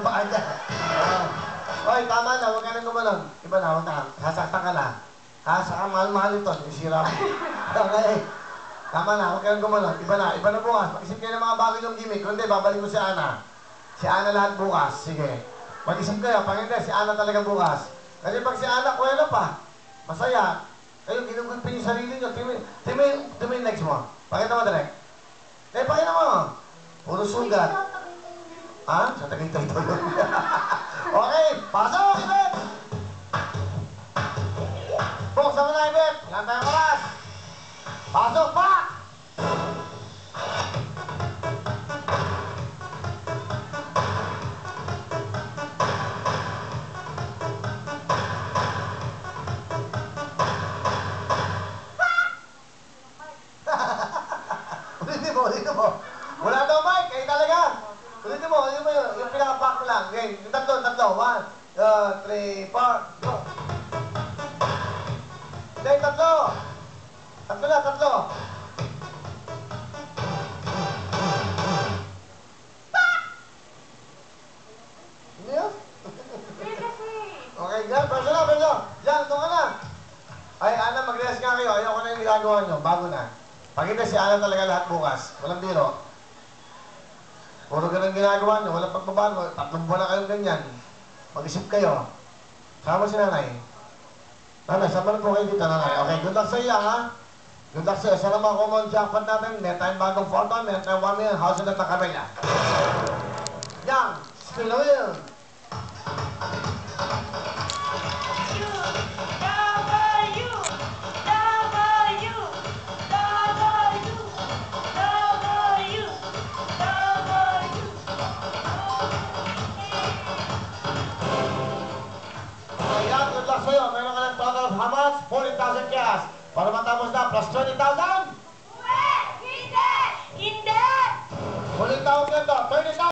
baka dyan. Oy, tama na, huwag ka nang gumanon. Iba na, huwag na. Sasaktan ka na. Ha? Saka mahal-mahal ito. Yung sira mo. Okay. Tama na, huwag ka nang gumanon. Iba na bukas. Mag-isip kayo ng mga bagay yung gimmick. Kundi, babalik ko si Ana. Si Ana lahat bukas. Sige. Mag-isip kayo. Pag hindi, si Ana talaga bukas. Kasi pag si Ana, kuya na pa. Masaya. Kayo, ginugulpin yung sarili nyo. Timo yung legs mo. Pakita mo direct. Pakita mo. Puro sugat. Ha? Sa Tagaytay tulog. Okay, pasok, Ibet! Buksan mo na, Ibet! Wala tayong oras! Pasok pa! Ulitin mo. Wala daw, Mike. Kayo talaga. Ulitin mo yung pinaka-back mo lang. Okay, yung tatlo. 1, 2, 3, 4, go. Hindi, tatlo. Tatlo. Hindi yun? Okay, yan. Pwede. Yan, doon ka na. Ay, Ana, mag-rest nga kayo. Ayoko na yung ginagawa nyo. Bago na. Pakita si Ana talaga lahat bukas. Walang biro. Puro ganun ginagawa nyo. Walang pagbabago. 3 buwan na kayong ganyan. Mag-isip kayo. Sama si nanay. Nanay, sama na po kayo dito, nanay. Okay, good luck sa iyo, ha? Good luck sa iyo. Sana mga common jackpot natin. Meron tayong bagong photo. Meron tayong 1 million. House ulit na kabila. Yan. Spin the wheel. Good luck sa'yo. Meron ka ng total of how much? 40,000 cash. Para matapos na, plus 20,000.